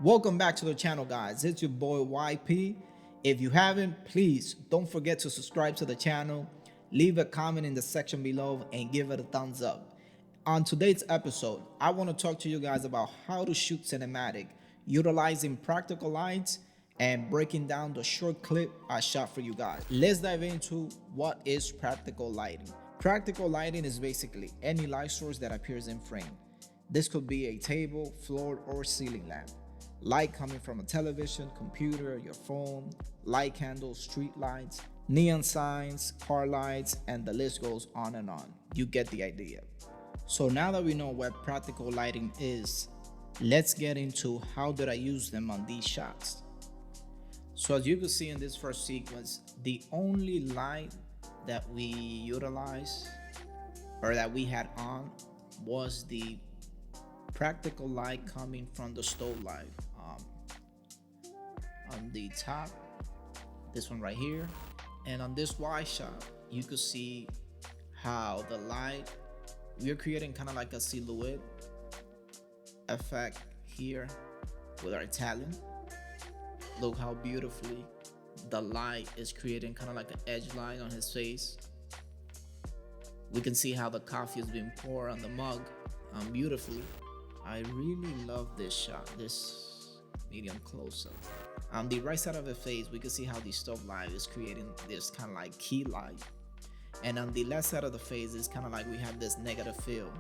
Welcome back to the channel, guys. It's your boy YP. If you haven't, please don't forget to subscribe to the channel, leave a comment in the section below, and give it a thumbs up. On today's episode, I want to talk to you guys about how to shoot cinematic, utilizing practical lights, and breaking down the short clip I shot for you guys. Let's dive into what is practical lighting. Practical lighting is basically any light source that appears in frame. This could be a table, floor, or ceiling lamp. Light coming from a television, computer, your phone, light candles, street lights, neon signs, car lights, and the list goes on and on. You get the idea. So now that we know what practical lighting is, let's get into how did I use them on these shots. So as you can see in this first sequence, the only light that we utilized or that we had on was the practical light coming from the stove light. On the top, this one right here, and on this wide shot, you could see how the light, we're creating kind of like a silhouette effect here with our talent. Look how beautifully the light is creating kind of like an edge line on his face. We can see how the coffee is being poured on the mug beautifully. I really love this shot, this medium close-up. On the right side of the face, we can see how the stove light is creating this kind of like key light. And on the left side of the face, it's kind of like we have this negative film.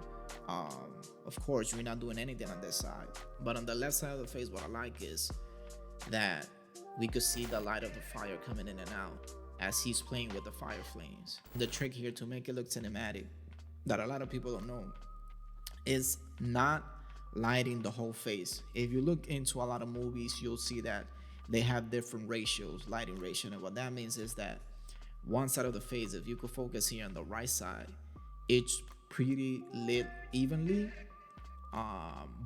Of course, we're not doing anything on this side. But on the left side of the face, what I like is that we could see the light of the fire coming in and out as he's playing with the fire flames. The trick here to make it look cinematic that a lot of people don't know is not lighting the whole face. If you look into a lot of movies, you'll see that they have different ratios, lighting ratio, and what that means is that one side of the face, if you could focus here on the right side, it's pretty lit evenly,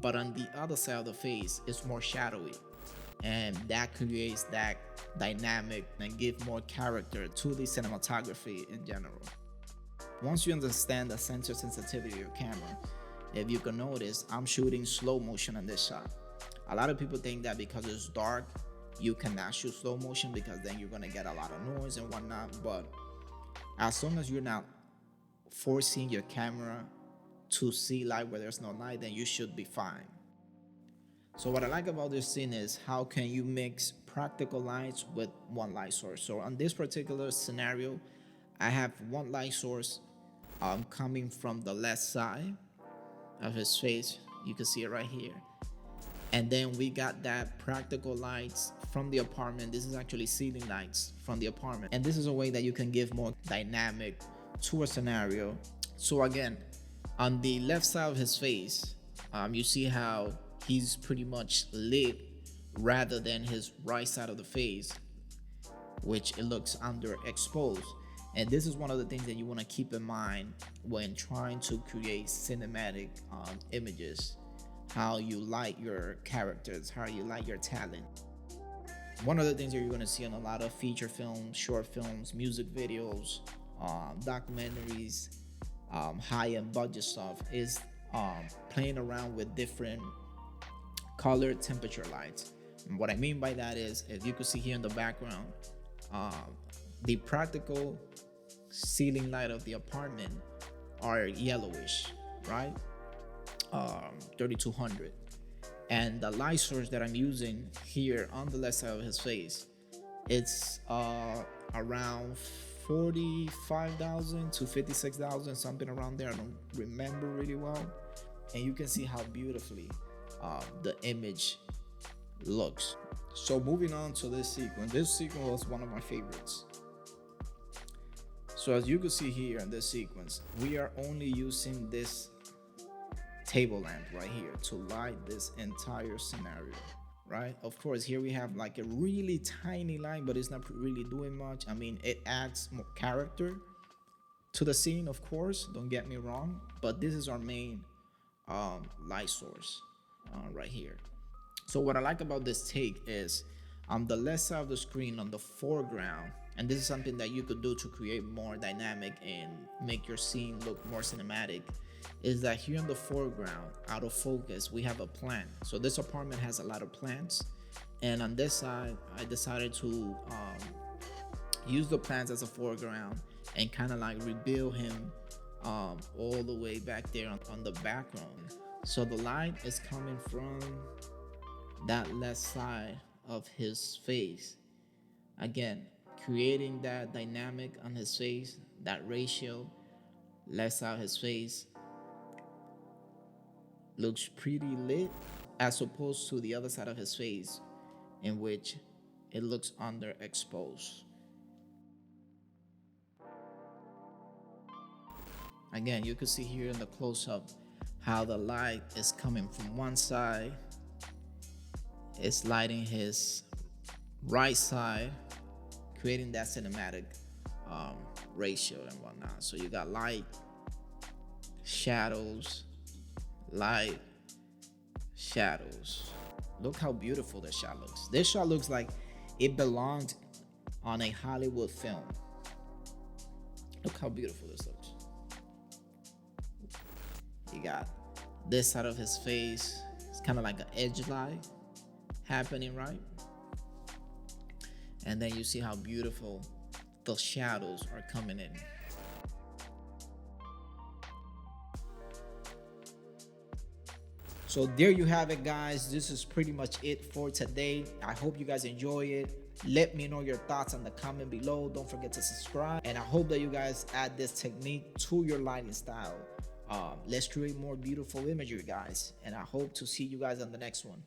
but on the other side of the face, it's more shadowy, and that creates that dynamic and give more character to the cinematography in general. Once you understand the sensor sensitivity of your camera, if you can notice, I'm shooting slow motion on this shot. A lot of people think that because it's dark, you cannot shoot slow motion because then you're gonna get a lot of noise and whatnot. But as long as you're not forcing your camera to see light where there's no light, then you should be fine. So what I like about this scene is how can you mix practical lights with one light source. So on this particular scenario, I have one light source coming from the left side of his face. You can see it right here, and then we got that practical lights from the apartment. This is actually ceiling lights from the apartment, and this is a way that you can give more dynamic to a scenario. So again, on the left side of his face, you see how he's pretty much lit rather than his right side of the face, which it looks underexposed. And this is one of the things that you want to keep in mind when trying to create cinematic images, how you light your characters, how you light your talent. One of the things that you're going to see on a lot of feature films, short films, music videos, documentaries, high-end budget stuff is playing around with different color temperature lights. And what I mean by that is, if you could see here in the background, the practical ceiling light of the apartment are yellowish, right? 3200. And the light source that I'm using here on the left side of his face, it's around 45,000 to 56,000, something around there. I don't remember really well. And you can see how beautifully the image looks. So moving on to this sequence. This sequence was one of my favorites. So as you can see here in this sequence, we are only using this table lamp right here to light this entire scenario, right? Of course, here we have like a really tiny light, but it's not really doing much. I mean, it adds more character to the scene, of course, don't get me wrong, but this is our main light source right here. So what I like about this take is on the left side of the screen, on the foreground, and this is something that you could do to create more dynamic and make your scene look more cinematic, is that here in the foreground, out of focus, we have a plant. So this apartment has a lot of plants, and on this side, I decided to use the plants as a foreground and kind of like rebuild him all the way back there on the background. So the light is coming from that left side of his face. Again, creating that dynamic on his face, that ratio, left side of his face looks pretty lit as opposed to the other side of his face in which it looks underexposed. Again, you can see here in the close-up how the light is coming from one side. It's lighting his right side, creating that cinematic ratio and whatnot. So you got light, shadows, light, shadows. Look how beautiful this shot looks. This shot looks like it belonged on a Hollywood film. Look how beautiful this looks. You got this side of his face. It's kind of like an edge light happening, right? And then you see how beautiful the shadows are coming in. So there you have it, guys. This is pretty much it for today. I hope you guys enjoy it. Let me know your thoughts on the comment below. Don't forget to subscribe. And I hope that you guys add this technique to your lighting style. Let's create more beautiful imagery, guys. And I hope to see you guys on the next one.